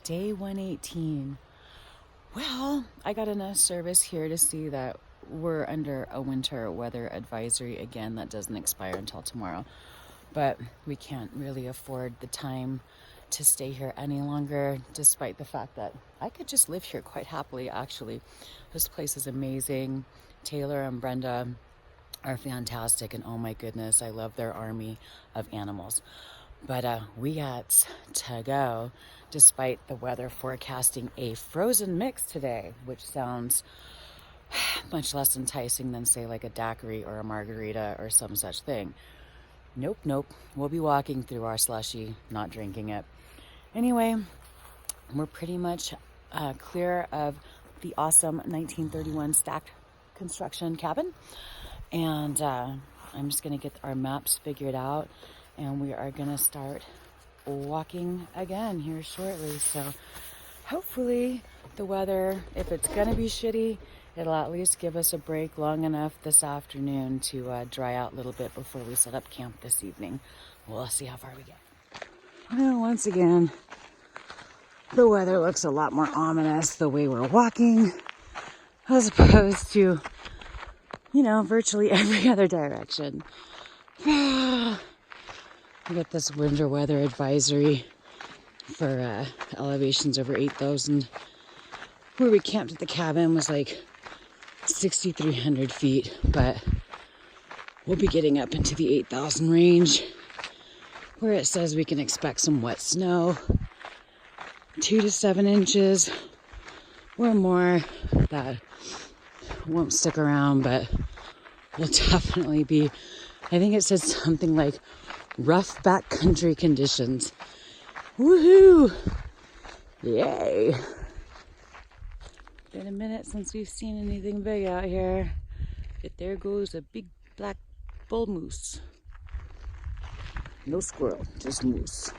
Day 118. Well, I got enough service here to see that we're under a winter weather advisory again that doesn't expire until tomorrow. But we can't really afford the time to stay here any longer, despite the fact that I could just live here quite happily, actually. This place is amazing. Taylor and Brenda are fantastic, and oh my goodness, I love their army of animals. But we got to go, despite the weather forecasting a frozen mix today, which sounds much less enticing than, say, like a daiquiri or a margarita or some such thing. Nope. We'll be walking through our slushy, not drinking it. Anyway, we're pretty much clear of the awesome 1931 stacked construction cabin. And I'm just going to get our maps figured out. And we are going to start walking again here shortly. So hopefully the weather, if it's going to be shitty, it'll at least give us a break long enough this afternoon to dry out a little bit before we set up camp this evening. We'll see how far we get. Well, once again, the weather looks a lot more ominous the way we're walking, as opposed to, virtually every other direction. We got this winter weather advisory for elevations over 8,000. Where we camped at the cabin was like 6,300 feet, but we'll be getting up into the 8,000 range, where it says we can expect some wet snow, 2 to 7 inches or more. That won't stick around, but will definitely be, I think it says something like rough backcountry conditions. Woohoo! Yay! Been a minute since we've seen anything big out here. But there goes a big black bull moose. No squirrel, just moose.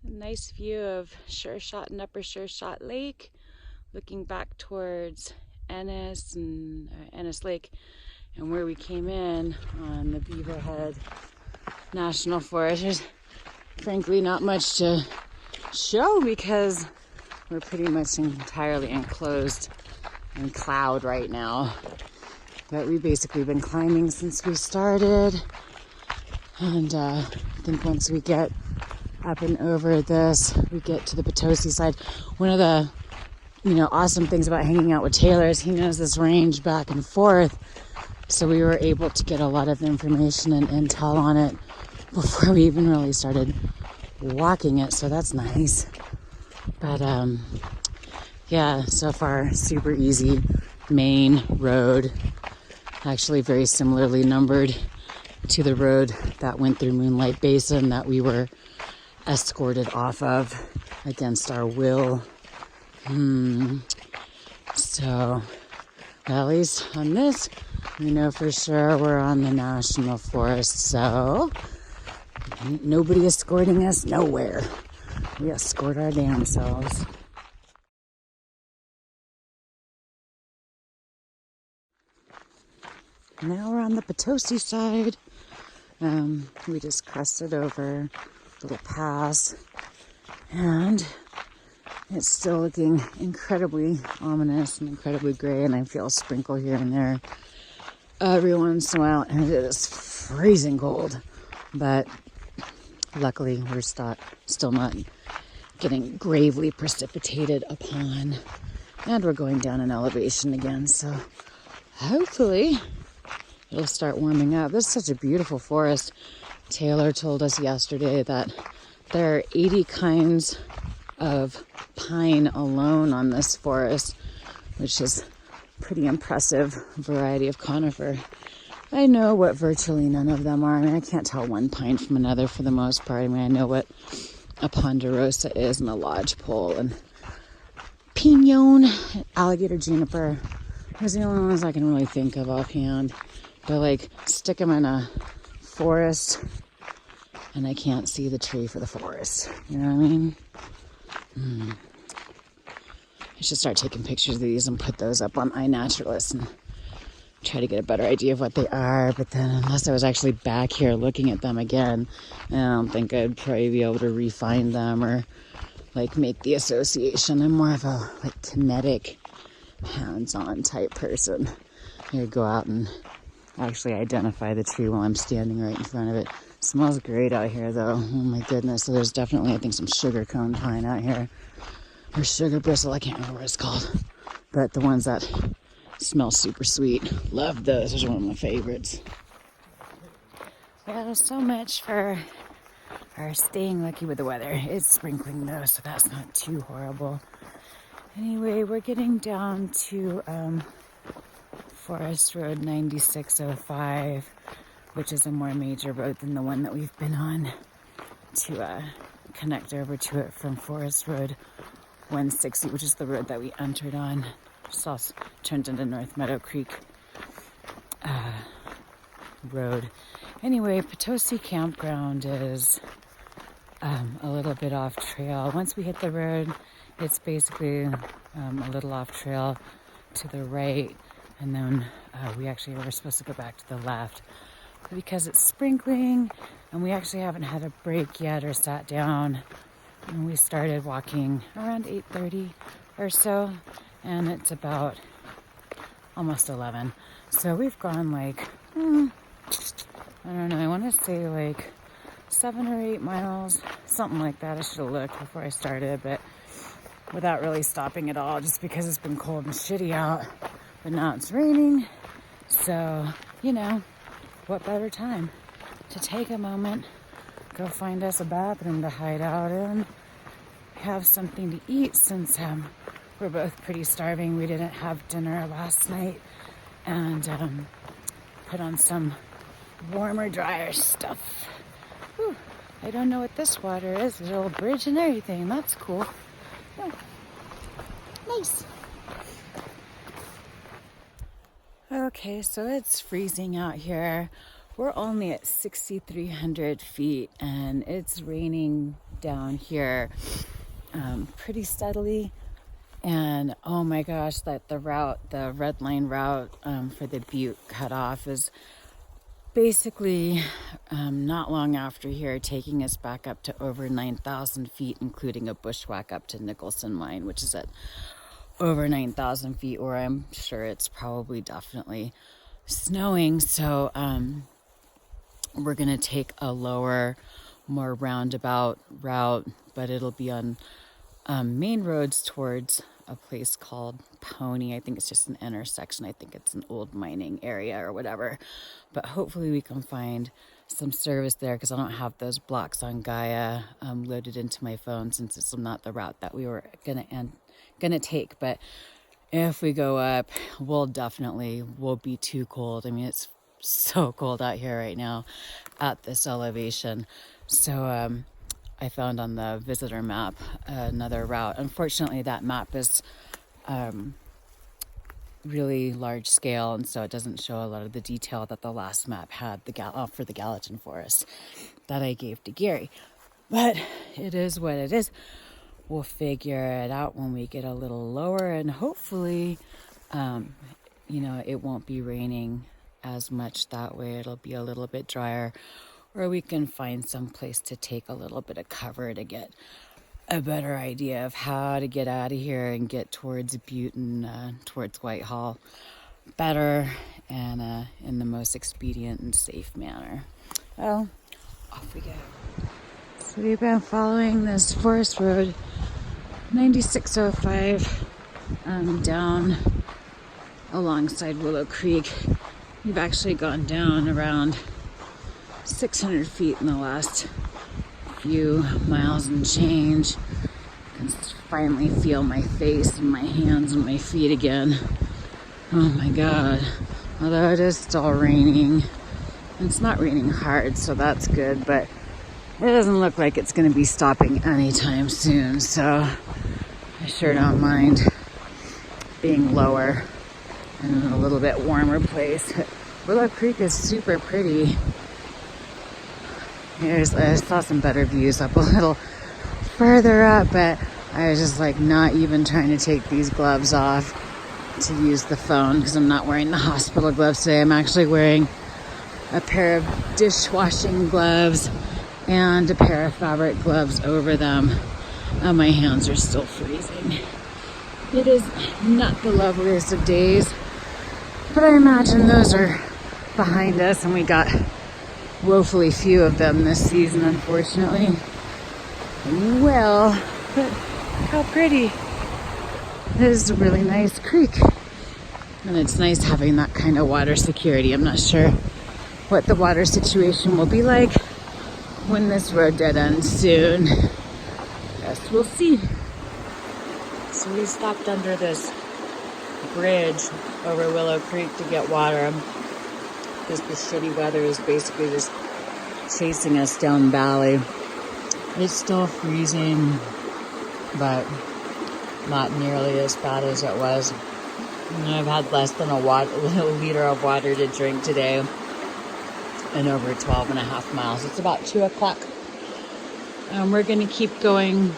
A nice view of Sure Shot and Upper Sure Shot Lake, looking back towards Ennis Lake, and where we came in on the Beaverhead National Forest. There's frankly not much to show because we're pretty much entirely enclosed in cloud right now. But we've basically been climbing since we started, and I think once we get up and over this, we get to the Potosi side. One of the awesome things about hanging out with Taylor is he knows this range back and forth, so we were able to get a lot of information and intel on it before we even really started walking it, so that's nice. But yeah, so far super easy. Main road, actually very similarly numbered to the road that went through Moonlight Basin that we were escorted off of against our will. So at least on this, we know for sure we're on the National Forest, so nobody escorting us nowhere. We escort our damn selves. Now we're on the Potosi side. We just crested over a little pass, and it's still looking incredibly ominous and incredibly gray, and I feel a sprinkle here and there every once in a while, and it is freezing cold. But luckily, we're still not getting gravely precipitated upon, and we're going down in elevation again, so hopefully it'll start warming up. This is such a beautiful forest. Taylor told us yesterday that there are 80 kinds of pine alone on this forest, which is pretty impressive variety of conifer. I know what virtually none of them are. I mean, I can't tell one pine from another for the most part. I mean, I know what a ponderosa is and a lodgepole, and pinon, alligator juniper. Those are the only ones I can really think of offhand. But stick them in a forest and I can't see the tree for the forest. You know what I mean? I should start taking pictures of these and put those up on iNaturalist and try to get a better idea of what they are. But then unless I was actually back here looking at them again, I don't think I'd probably be able to refine them or like make the association. I'm more of a like kinetic, hands-on type person. I go out and actually identify the tree while I'm standing right in front of it. Smells great out here though. Oh my goodness. So there's definitely, I think, some sugar cone pine out here. Or sugar bristle, I can't remember what it's called. But the ones that smell super sweet. Love those. Those are one of my favorites. Well, so much for our staying lucky with the weather. It's sprinkling though, so that's not too horrible. Anyway, we're getting down to Forest Road 9605, which is a more major road than the one that we've been on, to connect over to it from Forest Road 160, which is the road that we entered on. Just also turned into North Meadow Creek Road. Anyway, Potosi Campground is a little bit off trail. Once we hit the road, it's basically a little off trail to the right, and then we actually were supposed to go back to the left. But because it's sprinkling and we actually haven't had a break yet or sat down, and we started walking around 8:30 or so, and it's about almost 11. So we've gone like, I don't know, I want to say like 7 or 8 miles, something like that. I should have looked before I started, but without really stopping at all, just because it's been cold and shitty out. But now it's raining, so, you know, what better time to take a moment, go find us a bathroom to hide out in, have something to eat, since we're both pretty starving. We didn't have dinner last night, and put on some warmer, drier stuff. Whew. I don't know what this water is. There's a little bridge and everything. That's cool. Yeah. Nice. Okay, so it's freezing out here. We're only at 6,300 feet, and it's raining down here pretty steadily. And oh my gosh, that the red line route for the Butte cutoff is basically not long after here, taking us back up to over 9,000 feet, including a bushwhack up to Nicholson Mine, which is at over 9,000 feet, where I'm sure it's probably definitely snowing. So we're going to take a lower, more roundabout route, but it'll be on main roads towards a place called Pony. I think it's just an intersection. I think it's an old mining area or whatever. But hopefully we can find some service there, because I don't have those blocks on Gaia loaded into my phone, since it's not the route that we were gonna take. But if we go up, we'll be too cold. I mean, it's so cold out here right now at this elevation. So I found on the visitor map another route. Unfortunately, that map is really large scale, and so it doesn't show a lot of the detail that the last map had for the Gallatin Forest that I gave to Gary. But it is what it is. We'll figure it out when we get a little lower, and hopefully, it won't be raining as much that way. It'll be a little bit drier, or we can find some place to take a little bit of cover to get a better idea of how to get out of here and get towards Butte and towards Whitehall better and in the most expedient and safe manner. Well, off we go. So we've been following this Forest Road 9605 down alongside Willow Creek. We've actually gone down around 600 feet in the last few miles and change. I can finally feel my face and my hands and my feet again. Oh my god. Although it is still raining. It's not raining hard, so that's good, but it doesn't look like it's going to be stopping anytime soon, so I sure don't mind being lower and in a little bit warmer place. Willow Creek is super pretty. I saw some better views up a little further up, but I was just like not even trying to take these gloves off. to use the phone because I'm not wearing the hospital gloves today. I'm actually wearing a pair of dishwashing gloves and a pair of fabric gloves over them. And my hands are still freezing. It is not the loveliest of days, but I imagine those are behind us, and we got woefully few of them this season, unfortunately. Well, but how pretty. This is a really nice creek, and it's nice having that kind of water security. I'm not sure what the water situation will be like when this road dead ends soon. Yes, we'll see. So we stopped under this bridge over Willow Creek to get water because the shitty weather is basically just chasing us down valley. It's still freezing, but not nearly as bad as it was. And I've had less than a liter of water to drink today and over 12 and a half miles. It's about 2 o'clock. We're going to keep going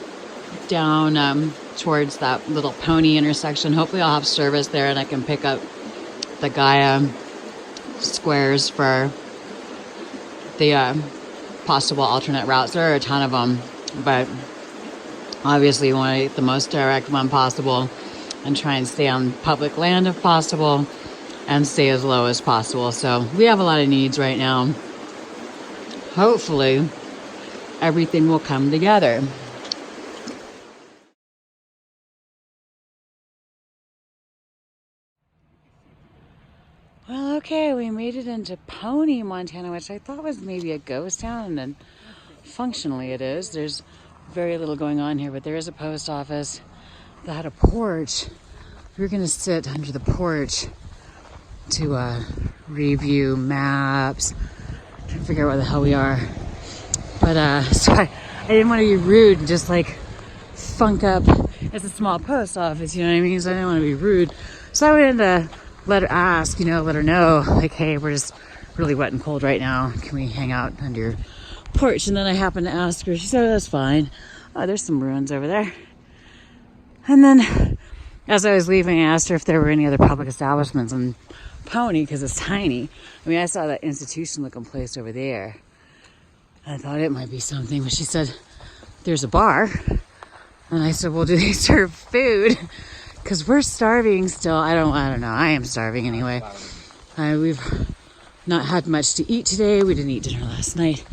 down towards that little pony intersection. Hopefully I'll have service there and I can pick up the Gaia squares for the possible alternate routes. There are a ton of them, but obviously you want to get the most direct one possible and try and stay on public land if possible and stay as low as possible. So we have a lot of needs right now. Hopefully everything will come together. Well, okay, we made it into Pony, Montana, which I thought was maybe a ghost town, and functionally it is. There's very little going on here, but there is a post office that had a porch. We were going to sit under the porch to review maps, try to figure out where the hell we are. But so I didn't want to be rude and just like funk up. It's a small post office, you know what I mean? So I didn't want to be rude. So I went in to let her know, like, hey, we're just really wet and cold right now. Can we hang out under your porch? And then I happened to ask her. She said, oh, that's fine. Oh, there's some ruins over there. And then as I was leaving, I asked her if there were any other public establishments in Pony, because it's tiny. I mean, I saw that institution looking place over there. I thought it might be something, but she said, there's a bar. And I said, well, do they serve food? Because we're starving still. I don't know. I am starving anyway. We've not had much to eat today. We didn't eat dinner last night.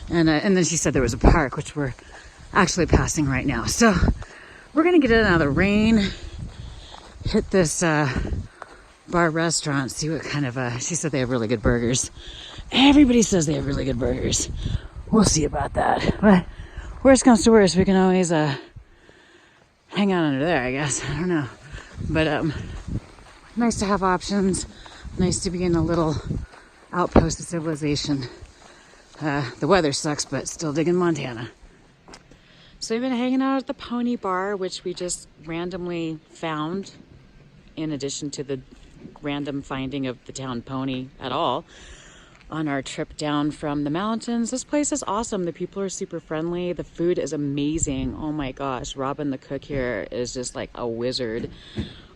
And then she said there was a park, which we're actually passing right now. So we're going to get in out of the rain, hit this bar restaurant, see what kind of, she said they have really good burgers. Everybody says they have really good burgers. We'll see about that. But worst comes to worst, we can always hang out under there, I guess. I don't know. But nice to have options. Nice to be in a little outpost of civilization. The weather sucks, but still digging Montana. So we've been hanging out at the Pony Bar, which we just randomly found, in addition to the random finding of the town Pony at all, on our trip down from the mountains. This place is awesome. The people are super friendly. The food is amazing. Oh my gosh. Robin, the cook here, is just like a wizard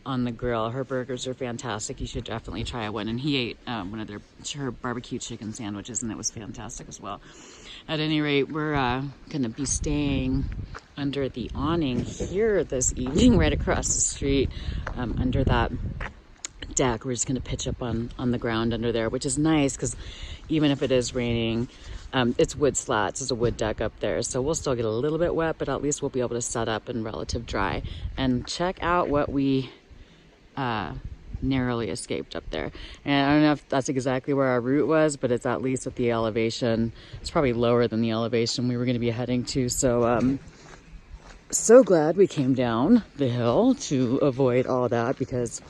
on the grill. Her burgers are fantastic. You should definitely try one. And he ate one of her barbecue chicken sandwiches, and it was fantastic as well. At any rate, we're going to be staying under the awning here this evening, right across the street, under that deck. We're just going to pitch up on the ground under there, which is nice because even if it is raining, it's wood slats. There's a wood deck up there, so we'll still get a little bit wet, but at least we'll be able to set up in relative dry and check out what we narrowly escaped up there. And I don't know if that's exactly where our route was, but it's at least at the elevation. It's probably lower than the elevation we were going to be heading to. So so glad we came down the hill to avoid all that, because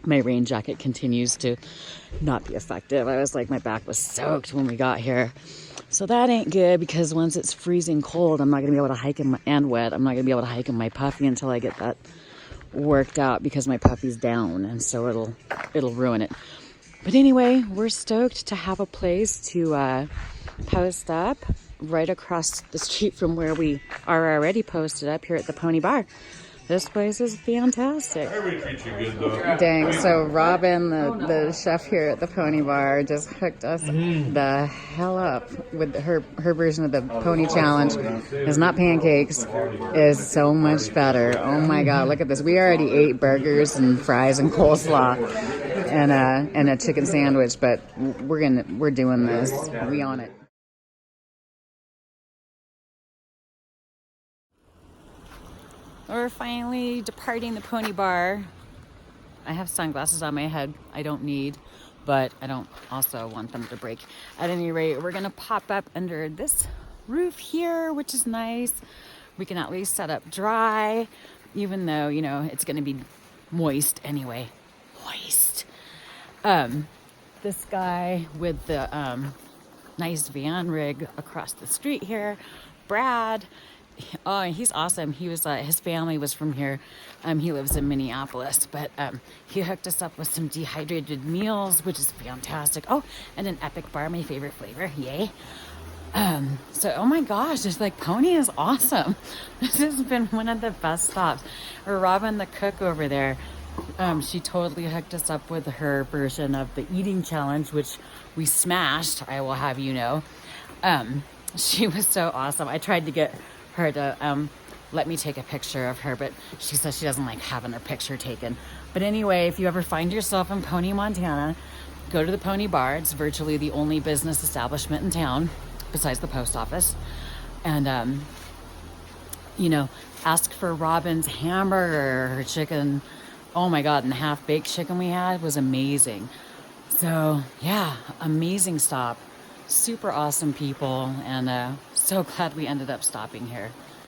my rain jacket continues to not be effective. I was like, my back was soaked when we got here. So that ain't good, because once it's freezing cold, I'm not going to be able to hike and wet. I'm not going to be able to hike in my puffy until I get that worked out, because my puffy's down, and so it'll ruin it. But anyway, we're stoked to have a place to post up right across the street from where we are already posted up here at the Pony Bar. This place is fantastic. Everybody treats you good though. Dang, so Robin, the chef here at the Pony Bar, just hooked us the hell up with her version of the Pony Challenge. It's not pancakes, is so much better. Oh my god, look at this. We already ate burgers and fries and coleslaw and a chicken sandwich, but we're doing this. We on it. We're finally departing the Pony Bar. I have sunglasses on my head I don't need, but I don't also want them to break. At any rate, we're gonna pop up under this roof here, which is nice. We can at least set up dry, even though, you know, it's gonna be moist anyway. Moist. This guy with the nice van rig across the street here, Brad. Oh, he's awesome. He was his family was from here. He lives in Minneapolis, but he hooked us up with some dehydrated meals, which is fantastic. Oh, and an Epic bar, my favorite flavor. Yay. So, oh my gosh, it's like Pony is awesome. This has been one of the best stops. Or Robin, the cook over there, she totally hooked us up with her version of the eating challenge, which we smashed, I will have you know. She was so awesome. I tried to get her to let me take a picture of her, but she says she doesn't like having her picture taken. But anyway, if you ever find yourself in Pony, Montana, go to the Pony Bar. It's virtually the only business establishment in town besides the post office. And you know, ask for Robin's hamburger, her chicken. Oh my god, and the half-baked chicken we had was amazing. So yeah, amazing stop. Super awesome people, and so glad we ended up stopping here.